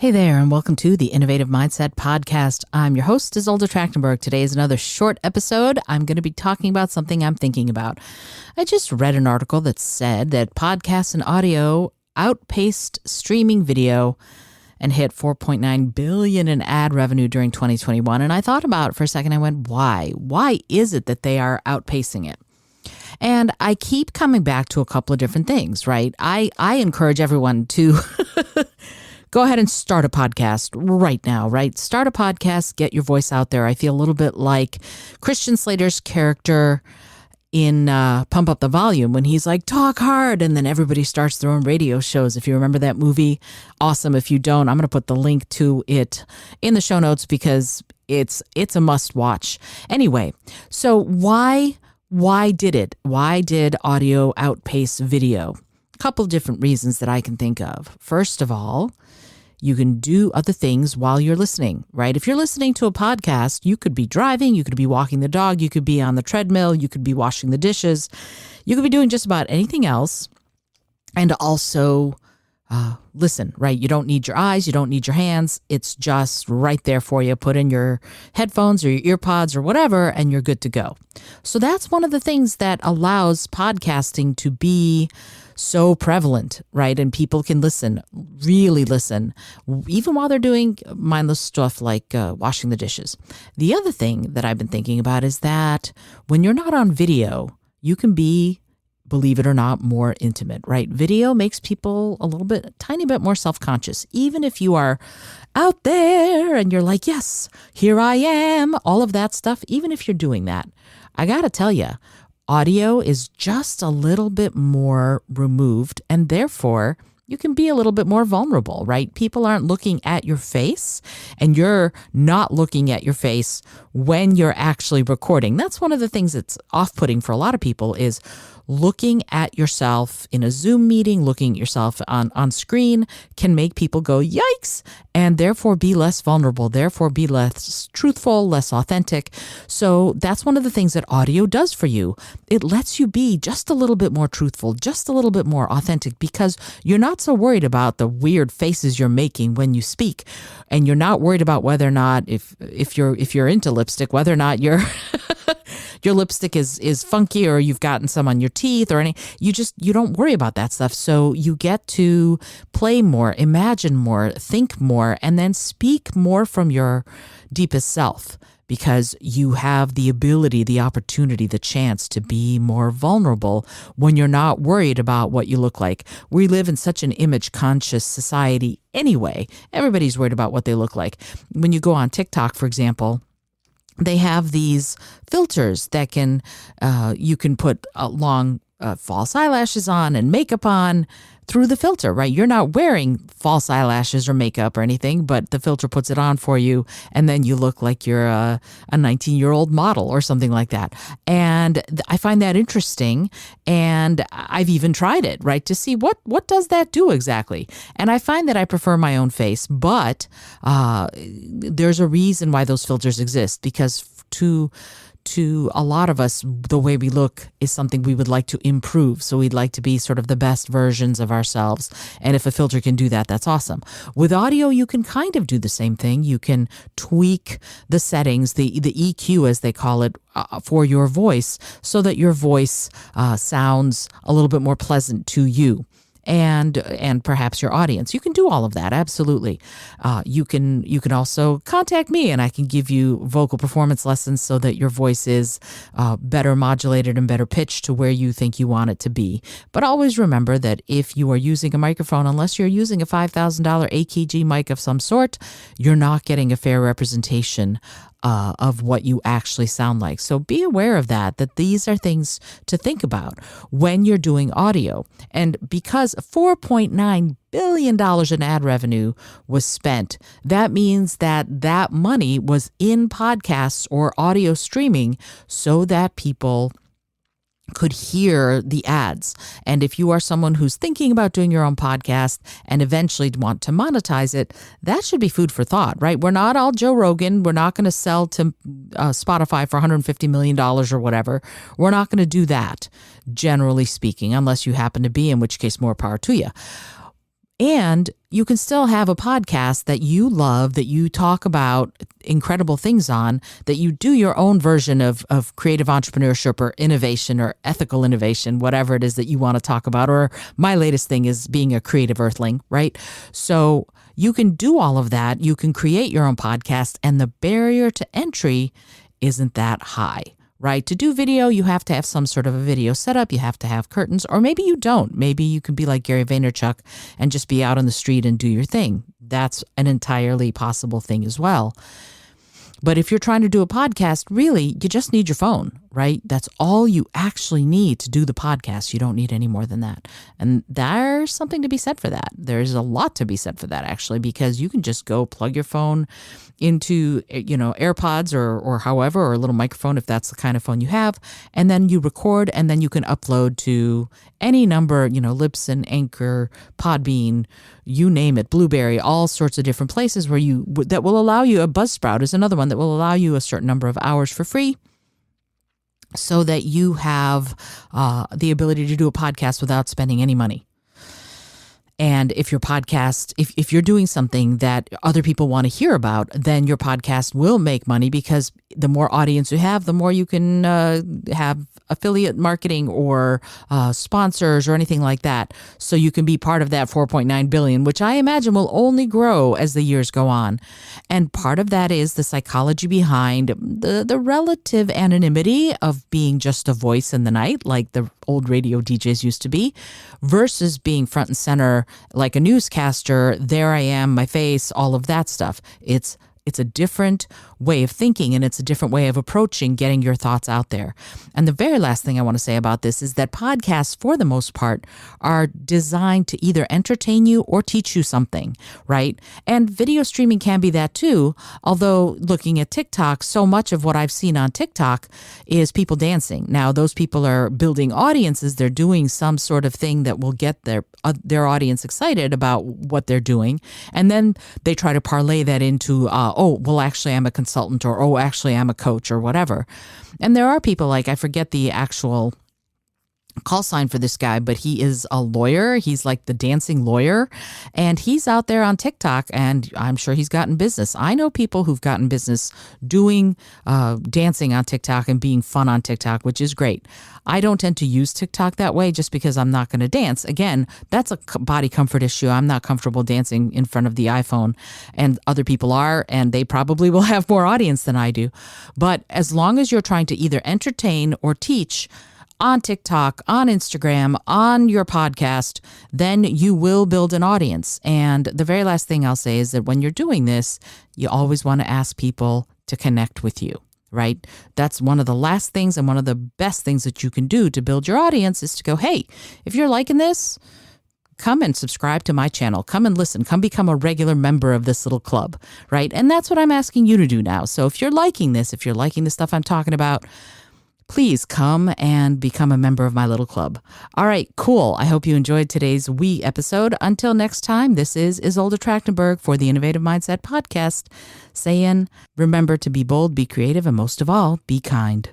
Hey there, and welcome to the Innovative Mindset Podcast. I'm your host, Isolde Trachtenberg. Today is another short episode. I'm going to be talking about something I'm thinking about. I just read an article that said that podcasts and audio outpaced streaming video and hit $4.9 billion in ad revenue during 2021. And I thought about it for a second. I went, why? Why is it that they are outpacing it? And I keep coming back to a couple of different things, right? I encourage everyone to go ahead and start a podcast right now, right? Start a podcast, get your voice out there. I feel a little bit like Christian Slater's character in Pump Up the Volume when he's like, talk hard, and then everybody starts their own radio shows. If you remember that movie, awesome. If you don't, I'm going to put the link to it in the show notes because it's a must watch. Anyway, so why did it? Why did audio outpace video? A couple of different reasons that I can think of. First of all, you can do other things while you're listening, right? If you're listening to a podcast, you could be driving, you could be walking the dog, you could be on the treadmill, you could be washing the dishes, you could be doing just about anything else and also listen, right? You don't need your eyes, you don't need your hands. It's just right there for you. Put in your headphones or your ear pods or whatever, and you're good to go. So that's one of the things that allows podcasting to be so prevalent, right? And people can listen, really listen, even while they're doing mindless stuff like washing the dishes. The other thing that I've been thinking about is that when you're not on video, you can be, believe it or not, more intimate, right? Video makes people a tiny bit more self-conscious. Even if you are out there and you're like, yes, here I am, all of that stuff, even if you're doing that, I got to tell you, audio is just a little bit more removed, and therefore you can be a little bit more vulnerable, right? People aren't looking at your face, and you're not looking at your face when you're actually recording. That's one of the things that's off-putting for a lot of people is looking at yourself in a Zoom meeting, looking at yourself on screen can make people go, yikes, and therefore be less vulnerable, therefore be less truthful, less authentic. So that's one of the things that audio does for you. It lets you be just a little bit more truthful, just a little bit more authentic, because you're not so worried about the weird faces you're making when you speak. And you're not worried about whether or not, if you're into lipstick, whether or not your lipstick is funky or you've gotten some on your teeth or you don't worry about that stuff. So you get to play more, imagine more, think more, and then speak more from your deepest self because you have the ability, the opportunity, the chance to be more vulnerable when you're not worried about what you look like. We live in such an image-conscious society anyway. Everybody's worried about what they look like. When you go on TikTok, for example, they have these filters that you can put long false eyelashes on and makeup on through the filter, right? You're not wearing false eyelashes or makeup or anything, but the filter puts it on for you, and then you look like you're a 19-year-old model or something like that. And I find that interesting, and I've even tried it, right, to see what does that do exactly. And I find that I prefer my own face, but there's a reason why those filters exist, because to a lot of us, the way we look is something we would like to improve. So we'd like to be sort of the best versions of ourselves. And if a filter can do that, that's awesome. With audio, you can kind of do the same thing. You can tweak the settings, the EQ as they call it, for your voice so that your voice sounds a little bit more pleasant to you. And perhaps your audience. You can do all of that, absolutely. You can also contact me, and I can give you vocal performance lessons so that your voice is better modulated and better pitched to where you think you want it to be. But always remember that if you are using a microphone, unless you're using a $5,000 AKG mic of some sort, you're not getting a fair representation of what you actually sound like. So be aware of that these are things to think about when you're doing audio. And because $4.9 billion in ad revenue was spent, that means that money was in podcasts or audio streaming so that people could hear the ads. And if you are someone who's thinking about doing your own podcast and eventually want to monetize it, that should be food for thought, right? We're not all Joe Rogan. We're not going to sell to Spotify for $150 million or whatever. We're not going to do that, generally speaking, unless you happen to be, in which case more power to you. And you can still have a podcast that you love, that you talk about incredible things on, that you do your own version of creative entrepreneurship or innovation or ethical innovation, whatever it is that you want to talk about. Or my latest thing is being a creative earthling, right? So you can do all of that. You can create your own podcast, and the barrier to entry isn't that high. Right? To do video, you have to have some sort of a video setup. You have to have curtains, or maybe you don't. Maybe you can be like Gary Vaynerchuk and just be out on the street and do your thing. That's an entirely possible thing as well. But if you're trying to do a podcast, really, you just need your phone, right? That's all you actually need to do the podcast. You don't need any more than that. And there's something to be said for that. There's a lot to be said for that, actually, because you can just go plug your phone into, AirPods or however, or a little microphone if that's the kind of phone you have, and then you record, and then you can upload to any number, Libsyn, Anchor, Podbean, you name it, Blueberry, all sorts of different places where that will allow you. A Buzzsprout is another one that will allow you a certain number of hours for free, so that you have the ability to do a podcast without spending any money. And if your podcast, if you're doing something that other people want to hear about, then your podcast will make money, because the more audience you have, the more you can have affiliate marketing or sponsors or anything like that. So you can be part of that 4.9 billion, which I imagine will only grow as the years go on. And part of that is the psychology behind the relative anonymity of being just a voice in the night, like the old radio DJs used to be, versus being front and center like a newscaster. There I am, my face, all of that stuff. It's a different way of thinking, and it's a different way of approaching getting your thoughts out there. And the very last thing I want to say about this is that podcasts, for the most part, are designed to either entertain you or teach you something, right? And video streaming can be that too, although looking at TikTok, so much of what I've seen on TikTok is people dancing. Now, those people are building audiences. They're doing some sort of thing that will get their audience excited about what they're doing. And then they try to parlay that into, actually, I'm a consultant, or, actually, I'm a coach, or whatever. And there are people like, I forget the actual call sign for this guy, but he is a lawyer. He's like the dancing lawyer, and he's out there on TikTok, and I'm sure he's gotten business. I know people who've gotten business doing dancing on TikTok and being fun on TikTok, which is great. I don't tend to use TikTok that way just because I'm not going to dance. Again, that's a body comfort issue. I'm not comfortable dancing in front of the iPhone, and other people are, and they probably will have more audience than I do. But as long as you're trying to either entertain or teach on TikTok, on Instagram, on your podcast, then you will build an audience. And the very last thing I'll say is that when you're doing this, you always want to ask people to connect with you, right? That's one of the last things and one of the best things that you can do to build your audience, is to go, hey, if you're liking this, come and subscribe to my channel. Come and listen. Come become a regular member of this little club, right? And that's what I'm asking you to do now. So if you're liking this, if you're liking the stuff I'm talking about, please come and become a member of my little club. All right, cool. I hope you enjoyed today's wee episode. Until next time, this is Isolde Trachtenberg for the Innovative Mindset Podcast, saying, remember to be bold, be creative, and most of all, be kind.